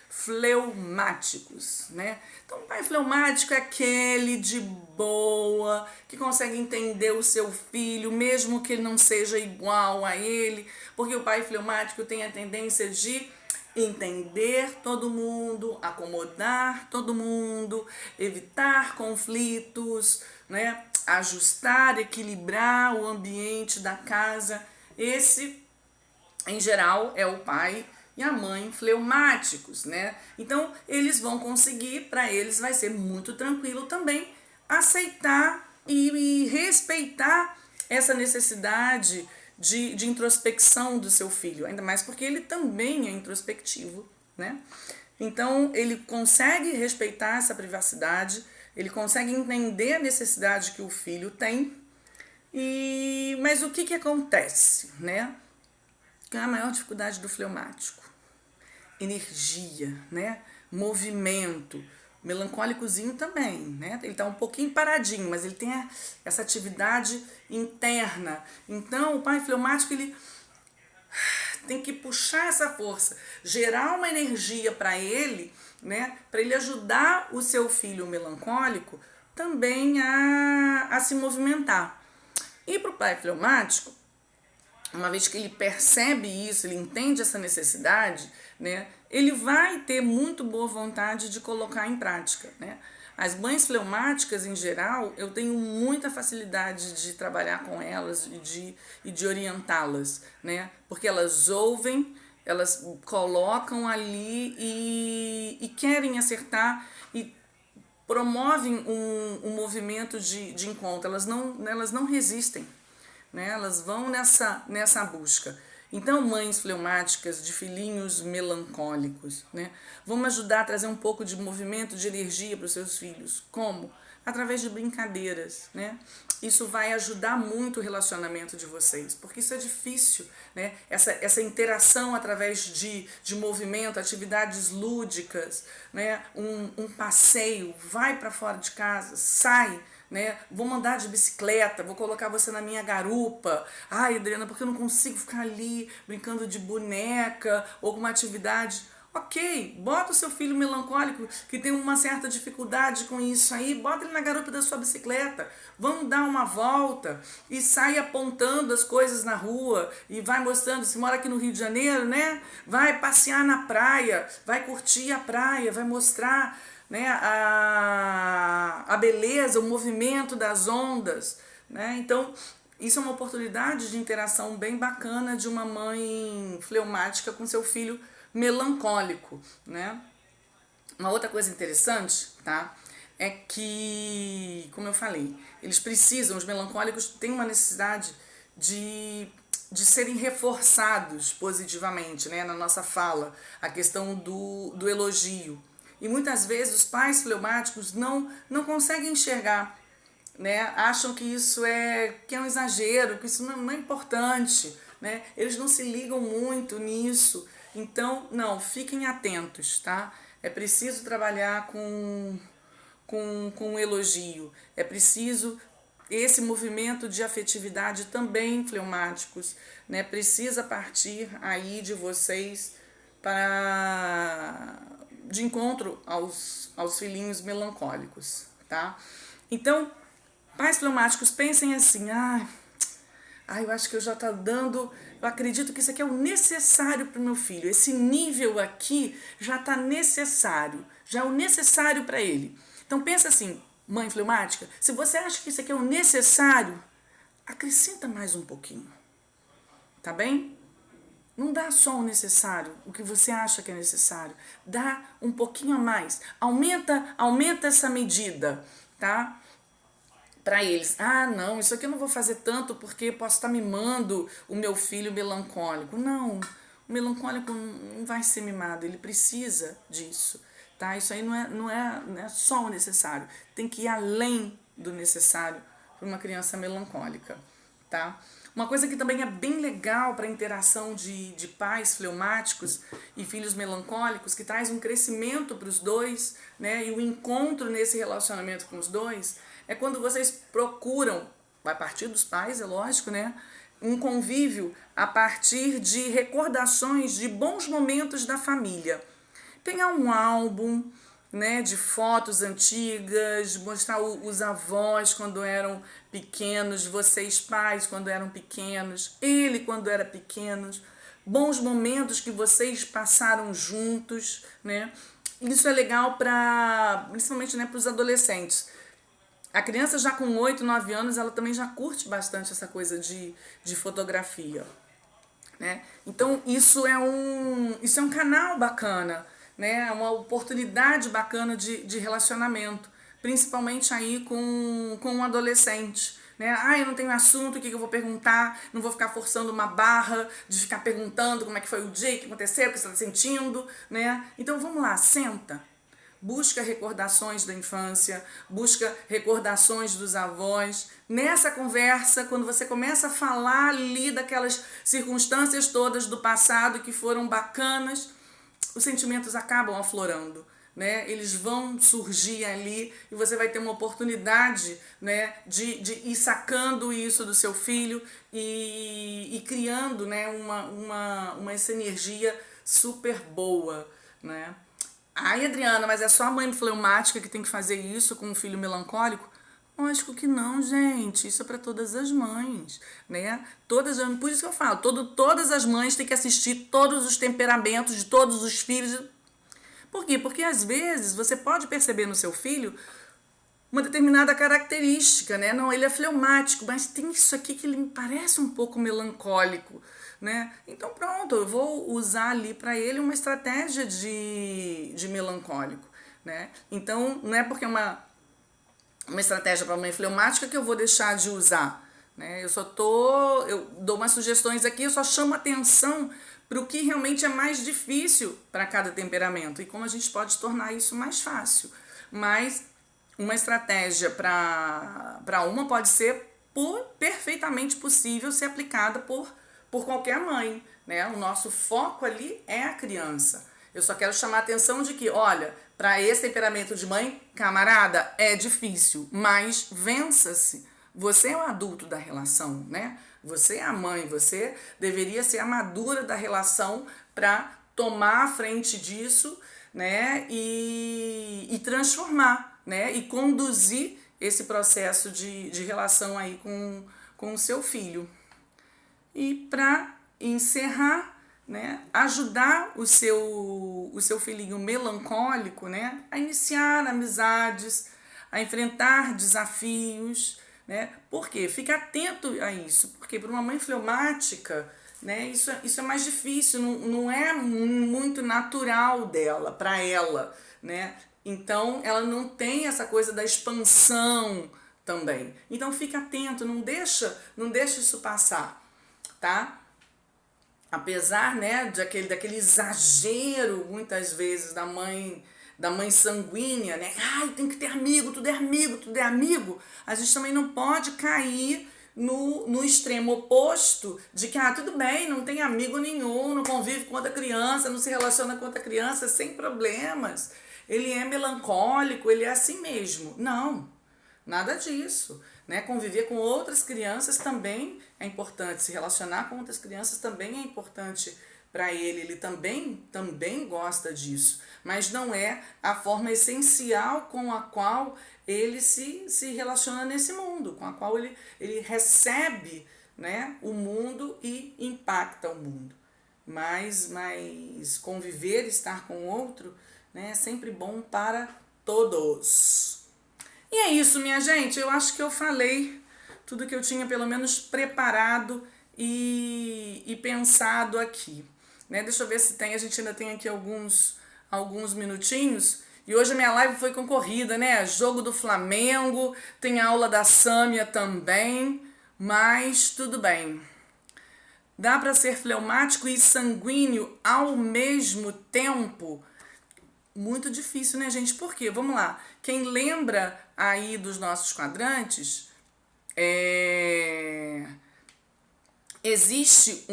fleumáticos, né? Então, o pai fleumático é aquele de boa, que consegue entender o seu filho, mesmo que ele não seja igual a ele, porque o pai fleumático tem a tendência de entender todo mundo, acomodar todo mundo, evitar conflitos, né? Ajustar, equilibrar o ambiente da casa. Esse, em geral, é o pai e a mãe fleumáticos, né? Então, eles vão conseguir, para eles vai ser muito tranquilo também aceitar e respeitar essa necessidade de introspecção do seu filho, ainda mais porque ele também é introspectivo, né? Então, ele consegue respeitar essa privacidade, ele consegue entender a necessidade que o filho tem, mas o que acontece, né? Que é a maior dificuldade do fleumático? Energia, né? Movimento. Melancólicozinho também, né? Ele tá um pouquinho paradinho, mas ele tem essa atividade interna. Então, o pai fleumático, ele tem que puxar essa força, gerar uma energia para ele, né? Para ele ajudar o seu filho melancólico também a se movimentar. E para o pai fleumático, uma vez que ele percebe isso, ele entende essa necessidade, né, ele vai ter muito boa vontade de colocar em prática, né? As mães fleumáticas, em geral, eu tenho muita facilidade de trabalhar com elas e de orientá-las, né? Porque elas ouvem, elas colocam ali e querem acertar e promovem um movimento de encontro. Elas não resistem, né? Elas vão nessa busca. Então, mães fleumáticas de filhinhos melancólicos, né? Vamos ajudar a trazer um pouco de movimento, de energia para os seus filhos. Como? Através de brincadeiras, né? Isso vai ajudar muito o relacionamento de vocês, porque isso é difícil, né? Essa interação através de movimento, atividades lúdicas, né? Um passeio, vai para fora de casa, sai, né? Vou mandar de bicicleta, vou colocar você na minha garupa. Ai, Adriana, porque eu não consigo ficar ali brincando de boneca ou com uma atividade. Ok, bota o seu filho melancólico que tem uma certa dificuldade com isso aí, bota ele na garupa da sua bicicleta, vamos dar uma volta e sai apontando as coisas na rua e vai mostrando, se mora aqui no Rio de Janeiro, né? Vai passear na praia, vai curtir a praia, vai mostrar, né, a beleza, o movimento das ondas, né? Então, isso é uma oportunidade de interação bem bacana de uma mãe fleumática com seu filho melancólico, né? Uma outra coisa interessante, tá? É que, como eu falei, eles precisam, os melancólicos têm uma necessidade de serem reforçados positivamente, né? Na nossa fala, a questão do elogio. E muitas vezes os pais fleumáticos não conseguem enxergar, né? Acham que isso que é um exagero, que isso não é importante, né? Eles não se ligam muito nisso. Então, não, fiquem atentos, tá? É preciso trabalhar com elogio. É preciso esse movimento de afetividade também, fleumáticos, né? Precisa partir aí de vocês de encontro aos filhinhos melancólicos, tá? Então, pais fleumáticos, pensem assim, eu acho que eu já tá dando, eu acredito que isso aqui é o necessário para o meu filho, esse nível aqui já tá necessário, já é o necessário para ele. Então pensa assim, mãe fleumática, se você acha que isso aqui é o necessário, acrescenta mais um pouquinho, tá bem? Não dá só o necessário, o que você acha que é necessário, dá um pouquinho a mais, aumenta essa medida, tá? Para eles, não, isso aqui eu não vou fazer tanto porque posso estar mimando o meu filho melancólico. Não, o melancólico não vai ser mimado, ele precisa disso, tá? Isso aí não é só o necessário, tem que ir além do necessário para uma criança melancólica, tá? Uma coisa que também é bem legal para a interação de pais fleumáticos e filhos melancólicos, que traz um crescimento para os dois, né? E o encontro nesse relacionamento com os dois, é quando vocês procuram, vai partir dos pais, é lógico, né? Um convívio a partir de recordações de bons momentos da família. Pegar um álbum, né, de fotos antigas, mostrar os avós quando eram pequenos, vocês pais quando eram pequenos, ele quando era pequenos, bons momentos que vocês passaram juntos, né? Isso é legal principalmente, né, para os adolescentes. A criança já com 8, 9 anos, ela também já curte bastante essa coisa de fotografia, né? Então isso é um canal bacana, né? Uma oportunidade bacana de relacionamento, principalmente aí com um adolescente, né? Eu não tenho assunto, o que eu vou perguntar? Não vou ficar forçando uma barra de ficar perguntando como é que foi o dia, o que aconteceu, o que você está sentindo, né? Então vamos lá, senta. Busca recordações da infância, busca recordações dos avós. Nessa conversa, quando você começa a falar ali daquelas circunstâncias todas do passado que foram bacanas, os sentimentos acabam aflorando, né, eles vão surgir ali e você vai ter uma oportunidade, né, de ir sacando isso do seu filho e criando, né, essa energia super boa, né? Ai, Adriana, mas é só a mãe fleumática que tem que fazer isso com um filho melancólico? Lógico que não, gente. Isso é para todas as mães, né? Por isso que eu falo, todas as mães têm que assistir todos os temperamentos de todos os filhos. Por quê? Porque às vezes você pode perceber no seu filho uma determinada característica, né? Não, ele é fleumático, mas tem isso aqui que ele me parece um pouco melancólico, né? Então pronto, eu vou usar ali para ele uma estratégia de melancólico, né? Então não é porque é uma estratégia para mãe fleumática que eu vou deixar de usar, né? Eu dou umas sugestões aqui, eu só chamo atenção para o que realmente é mais difícil para cada temperamento e como a gente pode tornar isso mais fácil. Mas uma estratégia para uma pode ser perfeitamente possível ser aplicada por qualquer mãe, né? O nosso foco ali é a criança. Eu só quero chamar a atenção de que, olha, para esse temperamento de mãe, camarada, é difícil, mas vença-se. Você é o adulto da relação, né? Você é a mãe, você deveria ser a madura da relação para tomar a frente disso, né? E transformar, né? E conduzir esse processo de relação aí com o seu filho. E para encerrar, né, ajudar o seu filhinho melancólico, né, a iniciar amizades, a enfrentar desafios, né? Por quê? Fica atento a isso, porque para uma mãe fleumática, né, isso é mais difícil, não é muito natural dela, para ela, né? Então ela não tem essa coisa da expansão também. Então fica atento, não deixa isso passar, tá? Apesar, né, daquele exagero muitas vezes da mãe sanguínea, né? Ai, tem que ter amigo, tudo é amigo, tudo é amigo. A gente também não pode cair no extremo oposto de que, tudo bem, não tem amigo nenhum, não convive com outra criança, não se relaciona com outra criança sem problemas. Ele é melancólico, ele é assim mesmo. Não, nada disso, né? Conviver com outras crianças também é importante, se relacionar com outras crianças também é importante para ele também gosta disso, mas não é a forma essencial com a qual ele se relaciona nesse mundo, com a qual ele recebe, né, o mundo e impacta o mundo. Mas conviver, estar com o outro, né, é sempre bom para todos. E é isso, minha gente. Eu acho que eu falei tudo que eu tinha pelo menos preparado e pensado aqui, né? Deixa eu ver se tem. A gente ainda tem aqui alguns minutinhos. E hoje a minha live foi concorrida, né? Jogo do Flamengo, tem aula da Sâmia também, mas tudo bem. Dá para ser fleumático e sanguíneo ao mesmo tempo? Muito difícil, né, gente? Por quê? Vamos lá. Quem lembra aí dos nossos quadrantes, existe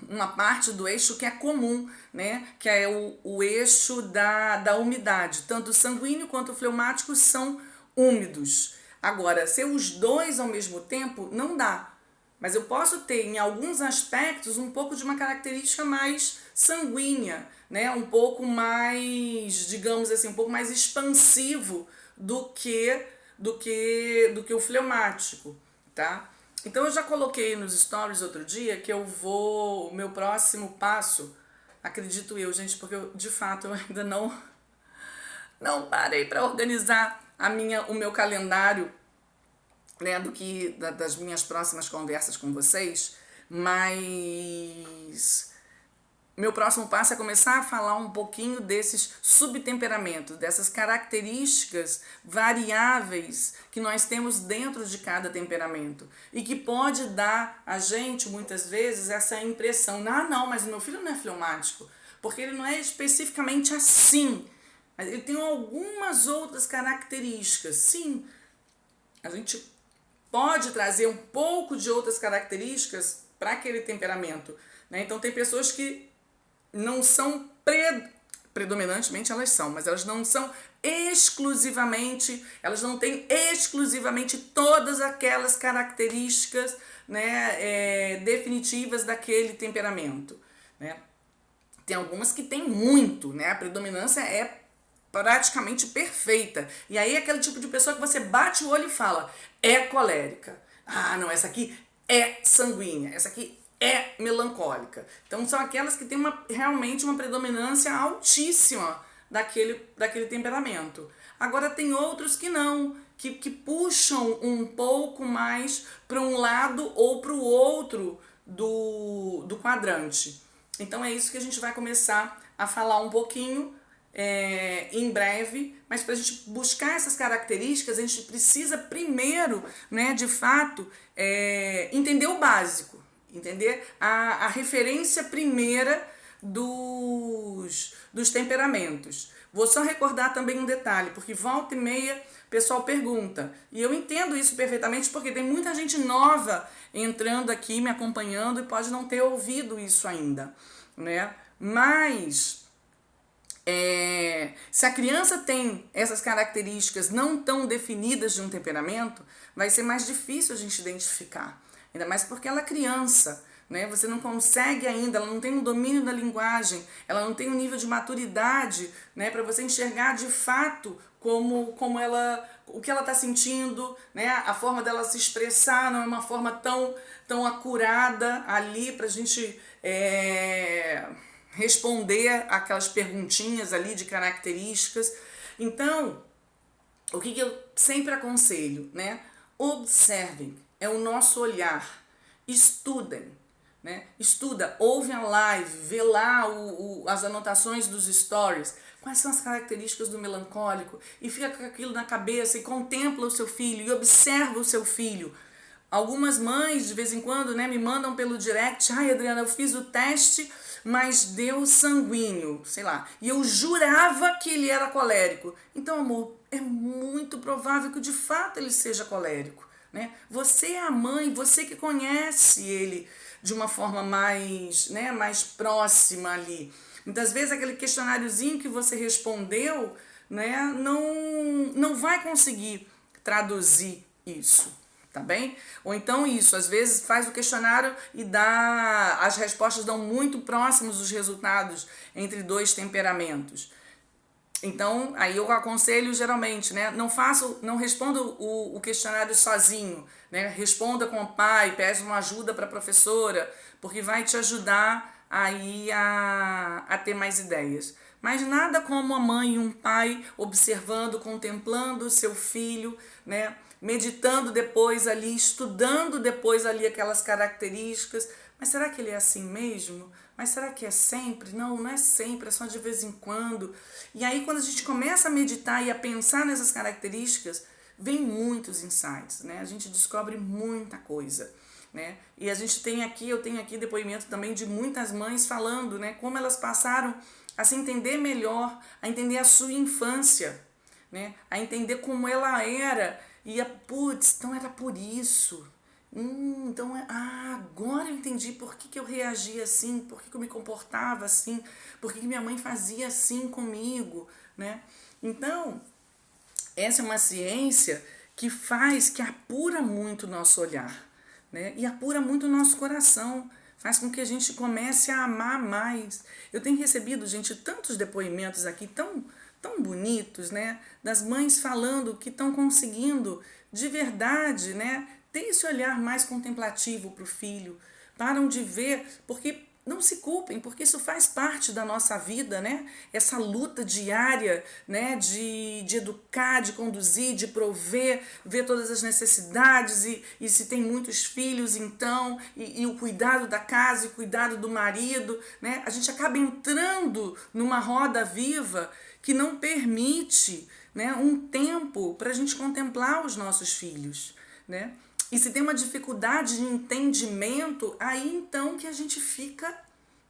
uma parte do eixo que é comum, né? Que é o eixo da umidade. Tanto o sanguíneo quanto o fleumático são úmidos. Agora, ser os dois ao mesmo tempo não dá. Mas eu posso ter, em alguns aspectos, um pouco de uma característica mais sanguínea, né? Um pouco mais, digamos assim, um pouco mais expansivo do que o fleumático, tá? Então eu já coloquei nos stories outro dia que o meu próximo passo, acredito eu, gente, porque de fato eu ainda não parei para organizar o meu calendário, né, das minhas próximas conversas com vocês, mas meu próximo passo é começar a falar um pouquinho desses subtemperamentos, dessas características variáveis que nós temos dentro de cada temperamento e que pode dar a gente, muitas vezes, essa impressão, não, mas o meu filho não é fleumático, porque ele não é especificamente assim, mas ele tem algumas outras características. Sim, a gente pode trazer um pouco de outras características para aquele temperamento, né? Então tem pessoas que não são predominantemente elas são, mas elas não são exclusivamente, elas não têm exclusivamente todas aquelas características, né, definitivas daquele temperamento, né? Tem algumas que têm muito, né? A predominância é praticamente perfeita. E aí é aquele tipo de pessoa que você bate o olho e fala, é colérica. Ah, não, essa aqui é sanguínea, essa aqui é melancólica. Então são aquelas que têm realmente uma predominância altíssima daquele temperamento. Agora tem outros que não, que puxam um pouco mais para um lado ou para o outro do quadrante. Então é isso que a gente vai começar a falar um pouquinho em breve, mas para a gente buscar essas características, a gente precisa primeiro, né, de fato, entender o básico, entender a referência primeira dos temperamentos. Vou só recordar também um detalhe, porque volta e meia o pessoal pergunta, e eu entendo isso perfeitamente porque tem muita gente nova entrando aqui, me acompanhando e pode não ter ouvido isso ainda, né? Mas se a criança tem essas características não tão definidas de um temperamento, vai ser mais difícil a gente identificar, ainda mais porque ela é criança, né? Você não consegue ainda, ela não tem um domínio da linguagem, ela não tem um nível de maturidade, né, para você enxergar de fato como ela, o que ela está sentindo, né? A forma dela se expressar não é uma forma tão acurada ali para a gente responder aquelas perguntinhas ali de características. Então, o que eu sempre aconselho, né? Observem, é o nosso olhar, estudem, né? Estuda, ouve a live, vê lá as anotações dos stories, quais são as características do melancólico, e fica com aquilo na cabeça e contempla o seu filho e observa o seu filho. Algumas mães, de vez em quando, né, me mandam pelo direct, ai, Adriana, eu fiz o teste, mas deu sanguíneo, sei lá, e eu jurava que ele era colérico. Então, amor, é muito provável que de fato ele seja colérico, né? Você é a mãe, você que conhece ele de uma forma mais, né, mais próxima ali. Muitas vezes aquele questionáriozinho que você respondeu, né, não vai conseguir traduzir isso, tá bem? Ou então isso, às vezes faz o questionário e as respostas dão muito próximos os resultados entre dois temperamentos. Então, aí eu aconselho geralmente, né? Não responda o questionário sozinho, né? Responda com o pai, peça uma ajuda para a professora, porque vai te ajudar aí a ter mais ideias. Mas nada como a mãe e um pai observando, contemplando o seu filho, né? Meditando depois ali, estudando depois ali aquelas características. Mas será que ele é assim mesmo? Mas será que é sempre? Não, não é sempre, é só de vez em quando. E aí quando a gente começa a meditar e a pensar nessas características, vem muitos insights, né? A gente descobre muita coisa, né? E eu tenho aqui depoimento também de muitas mães falando, né, como elas passaram a se entender melhor, a entender a sua infância, né? A entender como ela era e então era por isso. Então, agora eu entendi por que eu reagia assim, por que eu me comportava assim, por que minha mãe fazia assim comigo, né? Então, essa é uma ciência que apura muito o nosso olhar, né? E apura muito o nosso coração, faz com que a gente comece a amar mais. Eu tenho recebido, gente, tantos depoimentos aqui tão bonitos, né? Das mães falando que estão conseguindo de verdade, né, ter esse olhar mais contemplativo para o filho, param de ver, porque não se culpem, porque isso faz parte da nossa vida, né? Essa luta diária, né, de educar, de conduzir, de prover, ver todas as necessidades e se tem muitos filhos, então, e o cuidado da casa e o cuidado do marido, né? A gente acaba entrando numa roda viva que não permite, né, um tempo para a gente contemplar os nossos filhos, né? E se tem uma dificuldade de entendimento, aí então que a gente fica,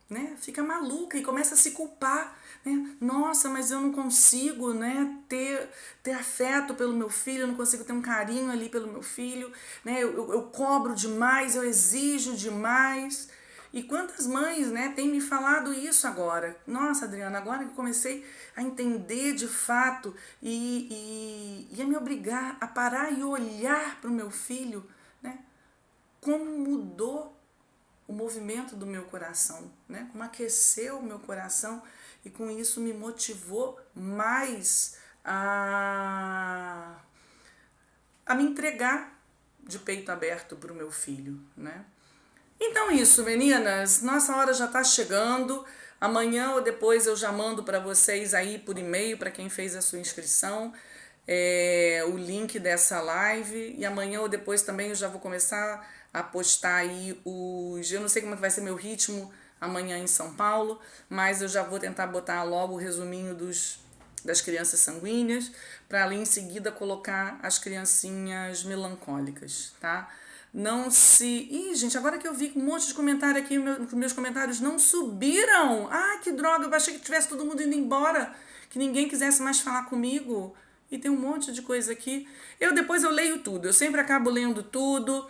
né, fica maluca e começa a se culpar, né? Nossa, mas eu não consigo, né, ter afeto pelo meu filho, eu não consigo ter um carinho ali pelo meu filho, né? Eu cobro demais, eu exijo demais. E quantas mães, né, têm me falado isso agora? Nossa, Adriana, agora que comecei a entender de fato e a me obrigar a parar e olhar para o meu filho, né? Como mudou o movimento do meu coração, né? Como aqueceu o meu coração e com isso me motivou mais a me entregar de peito aberto para o meu filho, né? Então isso, meninas, nossa hora já está chegando. Amanhã ou depois eu já mando para vocês aí por e-mail, para quem fez a sua inscrição, o link dessa live. E amanhã ou depois também eu já vou começar a postar aí os... Eu não sei como é que vai ser meu ritmo amanhã em São Paulo, mas eu já vou tentar botar logo o resuminho das crianças sanguíneas, para ali em seguida colocar as criancinhas melancólicas, tá? Não se... Ih, gente, agora que eu vi um monte de comentário aqui, meus comentários não subiram. Ah, que droga, eu achei que tivesse todo mundo indo embora, que ninguém quisesse mais falar comigo. E tem um monte de coisa aqui. Depois eu leio tudo, eu sempre acabo lendo tudo.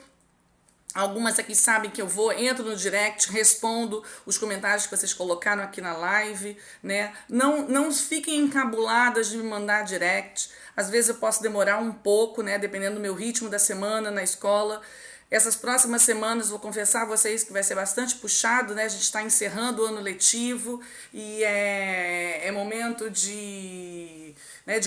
Algumas aqui sabem que eu entro no direct, respondo os comentários que vocês colocaram aqui na live, né? Não fiquem encabuladas de me mandar direct. Às vezes eu posso demorar um pouco, né? Dependendo do meu ritmo da semana na escola. Essas próximas semanas, vou confessar a vocês que vai ser bastante puxado, né? A gente está encerrando o ano letivo e é momento de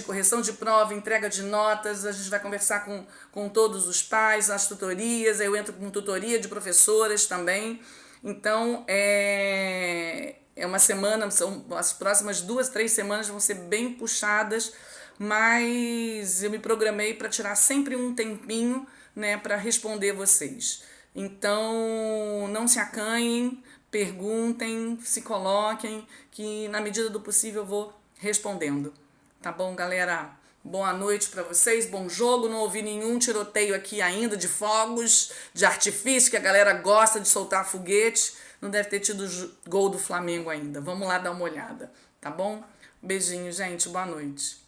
correção de prova, entrega de notas. A gente vai conversar com todos os pais, as tutorias. Eu entro com tutoria de professoras também. Então, é uma semana, as próximas 2, 3 semanas vão ser bem puxadas, mas eu me programei para tirar sempre um tempinho, né, para responder vocês. Então, não se acanhem, perguntem, se coloquem, que na medida do possível eu vou respondendo. Tá bom, galera? Boa noite para vocês, bom jogo. Não ouvi nenhum tiroteio aqui ainda de fogos, de artifício, que a galera gosta de soltar foguete. Não deve ter tido gol do Flamengo ainda. Vamos lá dar uma olhada, tá bom? Beijinho, gente. Boa noite.